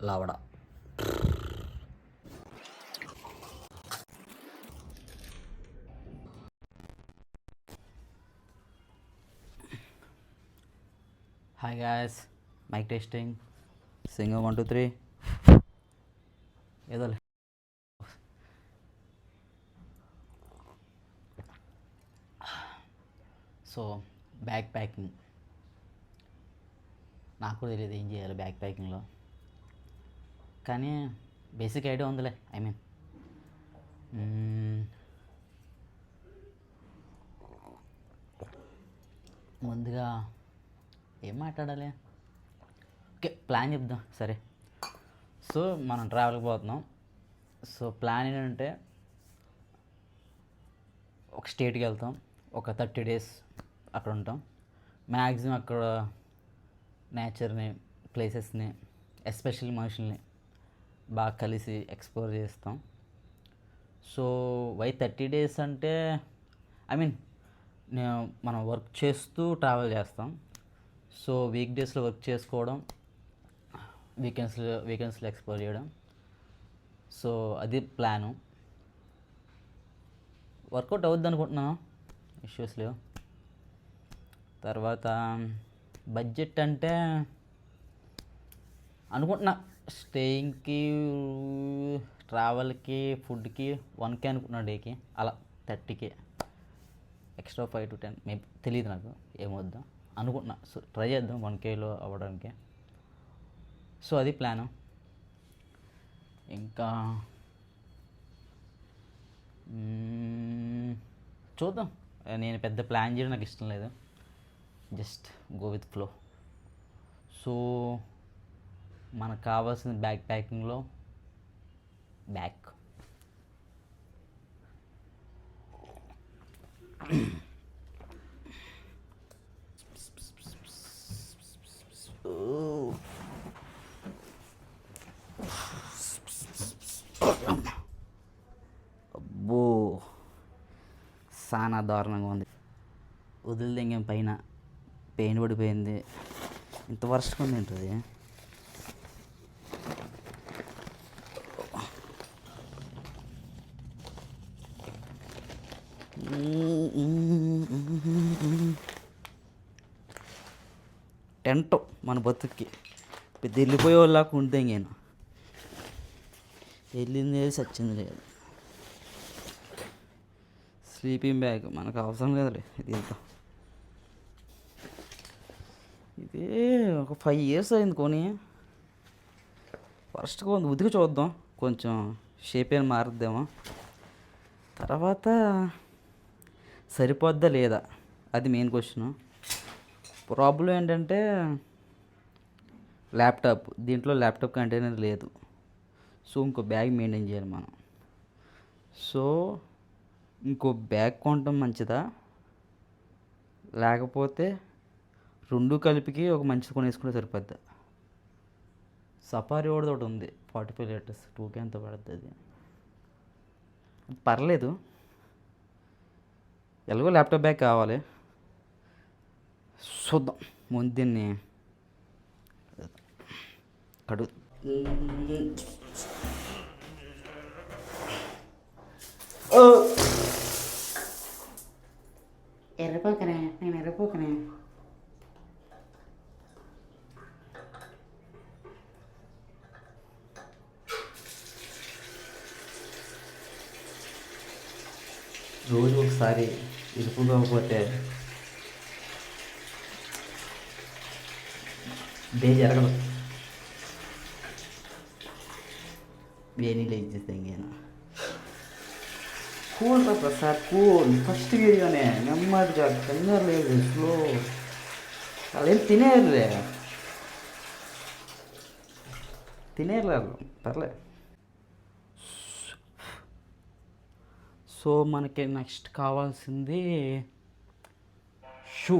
లవడ. Hi guys, mike testing, singer 1 2 3 ఏదో. So bag packing నాకు కూడా తెలియదు ఏం చేయాలి బ్యాగ్ ప్యాకింగ్లో, కానీ బేసిక్ ఐడియా ఉందిలే. ముందుగా ఏం మాట్లాడాలి, ఓకే ప్లాన్ చెప్దాం సరే. సో మనం ట్రావెల్కి పోతున్నాం. సో ప్లాన్ ఏంటంటే ఒక స్టేట్కి వెళ్తాం, ఒక 30 days అక్కడ ఉంటాం. మ్యాక్సిమం అక్కడ నేచర్ని, ప్లేసెస్ని, ఎస్పెషల్లీ మనుషుల్ని బాగా కలిసి ఎక్స్ప్లోర్ చేస్తాం. సో 30 days అంటే మనం వర్క్ చేస్తూ ట్రావెల్ చేస్తాం. సో వీక్ డేస్లో వర్క్ చేసుకోవడం, వీకెండ్స్లో ఎక్స్ప్లోర్ చేయడం. సో అది ప్లాను. వర్కౌట్ అవుద్ది అనుకుంటున్నాను, ఇష్యూస్ లేవు. తర్వాత బడ్జెట్ అంటే అనుకుంటున్నా స్టేయింగ్కి, ట్రావెల్కి, ఫుడ్కి 1K అనుకుంటున్నా డేకి. అలా 30K ఎక్స్ట్రా 5 to 10 మేబీ, తెలియదు నాకు ఏమవుద్దాం అనుకుంటున్నా. సో ట్రై చేద్దాం 1Kలో అవ్వడానికి. సో అది ప్లాను. ఇంకా చూద్దాం. నేను పెద్ద ప్లాన్ చేయడం నాకు ఇష్టం లేదు, just go with flow. So మనకు కావాల్సిన బ్యాగ్ ప్యాకింగ్లో బ్యాగ్, అబ్బో చాలా దారుణంగా ఉంది. వదిలిదెంగేం పైన పెయిన్ పడిపోయింది. ఇంత వర్షంగా ఉంది ఏంటది. టెంట్ మన బతుక్కి పెద్ద వెళ్ళిపోయే వాళ్ళకు ఉంటే నేను వెళ్ళింది లేదు, సచ్చింది లేదు. స్లీపింగ్ బ్యాగ్ మనకు అవసరం లేదులే. ఇది ఒక 5 years అయింది కొని. ఫస్ట్ కొంచెం ఉతికి చూద్దాం, కొంచెం షేప్ ఏమైనా మారుద్దేమో. తర్వాత సరిపోద్దా లేదా, అది మెయిన్ క్వశ్చన్. ప్రాబ్లం ఏంటంటే ల్యాప్టాప్, దీంట్లో ల్యాప్టాప్ కంటైనర్ లేదు. సో ఇంకో బ్యాగ్ మెయింటైన్ చేయాలి మనం. సో ఇంకో బ్యాగ్ కొనటం మంచిదా, లేకపోతే రెండు కలిపికి ఒక మంచిది కొనేసుకుంటే సరిపోద్దా. సఫారీ వాడిది ఒకటి ఉంది 45 liters, 2K ఎంత పడుతుంది. పర్లేదు, ఎలాగో ల్యాప్టాప్ బ్యాగ్ కావాలి. చూద్దాం ముందు దీన్ని కడు. ఎర్రపోకనే, నేను ఎర్రపోకనే. రోజు ఒకసారి ఇరుపుకోకపోతే డే జరగదు. వేణీలో ఇచ్చేస్తే ఇంకేనా. కూల్ రా ప్రసాద్, కూల్. ఫస్ట్ వీడియోనే నెమ్మదిగా, కంగారు లేదు, స్లో. వాళ్ళు ఏం తినేరులే, పర్లేదు. సో మనకి నెక్స్ట్ కావాల్సింది షూ.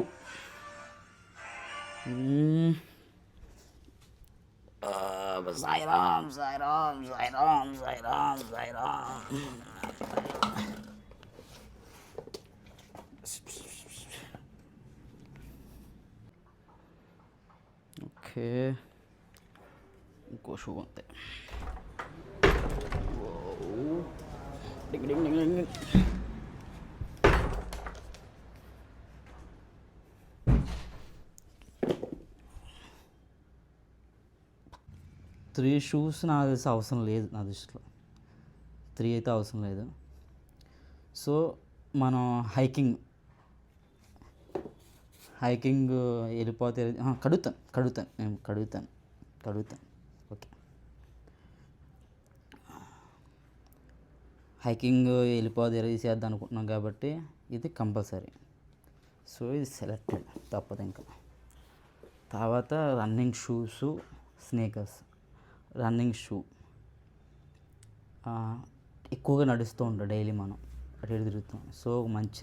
సాయిరామ్ సాయిరామ్ సాయిరామ్ సాయిరామ్ సాయిరామ్. ఓకే, ఎక్కువ షూ ఉంటాయి. డింగ్ డింగ్ డింగ్ డింగ్. త్రీ షూస్ నాకు తెలిసి అవసరం లేదు, నా దృష్టిలో 3 అయితే అవసరం లేదు. సో మనం హైకింగ్ వెళ్ళిపోతే కడుగుతాను. ఓకే, హైకింగ్ వెళ్ళిపోతే చేద్దాం అనుకుంటున్నాం కాబట్టి ఇది కంపల్సరీ. సో ఇది సెలెక్టెడ్, తప్పదు ఇంకా. తర్వాత running shoes, sneakers. Running shoe ఎక్కువగా నడుస్తూ ఉంటాం, డైలీ మనం అటు ఇటు తిరుగుతాం. సో మంచి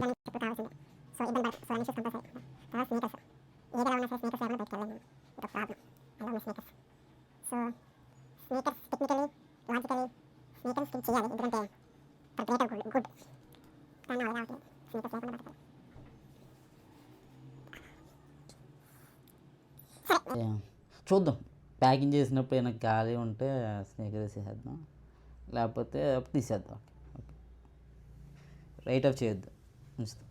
చూద్దాం, ప్యాకింగ్ చేసినప్పుడు ఏమైనా గాలి ఉంటే స్నేకర్ వేసేద్దాం, లేకపోతే అప్పుడు తీసేద్దాం. ఓకే, రైట్ ఆఫ్ చేయొద్దు, ఉంచుతాం.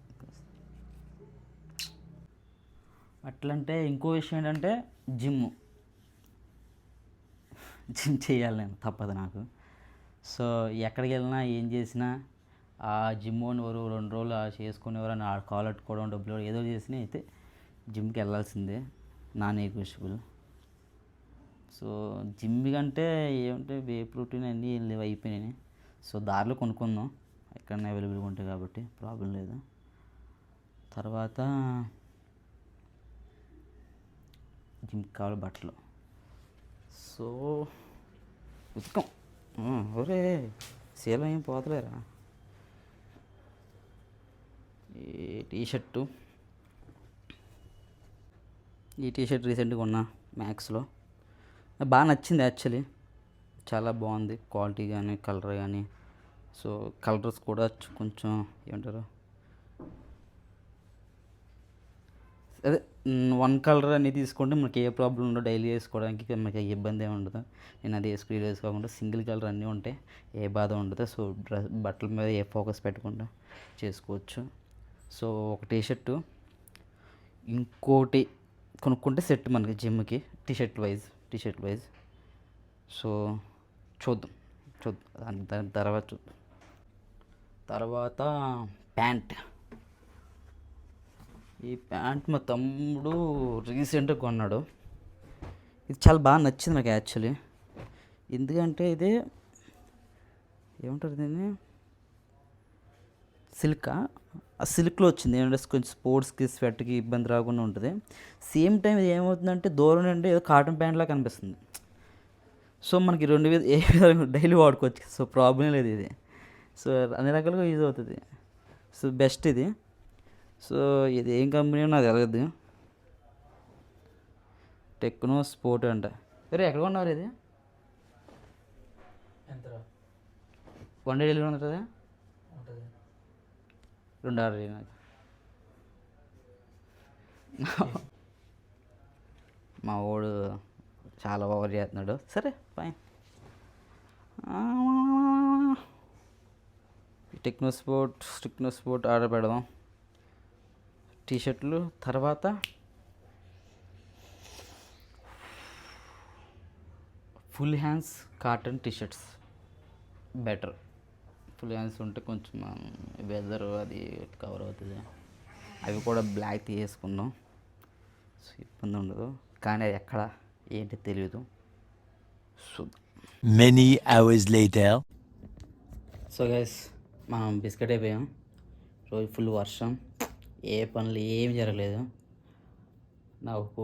అట్లంటే ఇంకో విషయం ఏంటంటే జిమ్ చేయాలి నేను, తప్పదు నాకు. సో ఎక్కడికి వెళ్ళినా ఏం చేసినా ఆ జిమ్ ఎవరు 2 రోజులు చేసుకునేవారు అని కాల్ అట్టుకోవడం, డబ్బులు ఏదో చేసినా అయితే జిమ్కి వెళ్ళాల్సిందే, నాన్ నెగోషియబుల్. సో జిమ్ కంటే ఏమంటే వే ప్రోటీన్ అన్నీ ఏం లేవు, అయిపోయినాయి. సో దారిలో కొనుక్కుందాం, ఎక్కడన్నా అవైలబుల్గా ఉంటాయి కాబట్టి ప్రాబ్లం లేదు. తర్వాత జిమ్కి కావాలి బట్టలు. సో ఉతకం, ఒరే సేల్ ఏం పోతలేరా. ఈ టీషర్ట్ రీసెంట్గా కొన్నా మ్యాక్స్లో, బాగా నచ్చింది యాక్చువల్లీ, చాలా బాగుంది క్వాలిటీ కానీ కలర్ కానీ. సో కలర్స్ కూడా కొంచెం ఏమంటారు, అదే 1 కలర్ అనేది తీసుకుంటే మనకి ఏ ప్రాబ్లం ఉండదు, డైలీ వేసుకోవడానికి మనకి ఏ ఇబ్బంది ఏమి ఉండదు. నేను అది వేసుకోకుండా సింగిల్ కలర్ అన్నీ ఉంటాయి, ఏ బాధ ఉండదు. సో బట్టల మీద ఏ ఫోకస్ పెట్టకుండా చేసుకోవచ్చు. సో ఒక టీషర్టు, ఇంకోటి కొనుక్కుంటే సెట్ మనకి జిమ్కి, టీషర్ట్ వైజ్. సో చూద్దాం దాని తర్వాత చూద్దాం. తర్వాత ప్యాంట్. ఈ ప్యాంట్ మా తమ్ముడు రీసెంట్గా కొన్నాడు, ఇది చాలా బాగా నచ్చింది నాకు యాక్చువల్లీ. ఎందుకంటే ఇది ఏమంటారు దీన్ని, సిల్కా, ఆ సిల్క్లో వచ్చింది. ఏమంటే కొంచెం స్పోర్ట్స్కి స్వెట్కి ఇబ్బంది రాకుండా ఉంటుంది. సేమ్ టైం ఇది ఏమవుతుందంటే దూరం నుండి ఏదో కాటన్ ప్యాంట్లా కనిపిస్తుంది. సో మనకి 2 ఏ విధంగా డైలీ వాడుకోవచ్చు. సో ప్రాబ్లం లేదు ఇది. సో అన్ని రకాలుగా యూజ్ అవుతుంది. సో బెస్ట్ ఇది. సో ఇది ఏం కంపెనీ నాకు తెలియదు, టెక్నో స్పోర్ట్ అంట. వేరే ఎక్కడ కొన్నారు ఇది? ఎంత 1 డే డెలివరీ ఉంటుంది, ఉంటుంది? 2 ఆర్డర్ నాకు. మా వాడు చాలా ఓవర్ చేస్తున్నాడు. సరే ఫైన్. టెక్నో స్పోర్ట్ ఆర్డర్ పెడదాం, టీషర్ట్లు. తర్వాత full hands cotton t-shirts better. Full hands ఉంటే కొంచెం వెదర్ అది కవర్ అవుతుంది. అవి కూడా బ్లాక్ తీసేసుకుందాం, సో ఇబ్బంది ఉండదు. కానీ అది ఎక్కడ ఏంటి తెలియదు. చూద్దాం. Many hours later. So guys, మనం బిస్కెట్ అయిపోయాం. రోజు ఫుల్ వర్షం, ఏ పనులు ఏమి జరగలేదు. నాకు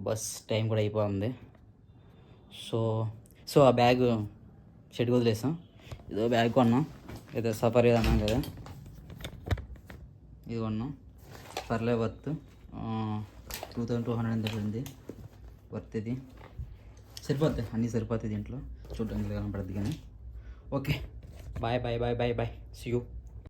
బస్ టైం కూడా అయిపోతుంది. సో ఆ బ్యాగ్ షెడ్ వదిలేసాం. ఏదో బ్యాగ్ కొన్నాం, ఏదో సఫారీ అన్నాం కదా, ఇది కొన్నాం. పర్లే వర్త్ 2200 ఎంత పడింది, వర్త్ ఇది. సరిపోద్ది, అన్నీ సరిపోతాయి దీంట్లో, చూడడానికి కనపడుద్ది. కానీ ఓకే, బాయ్. See you.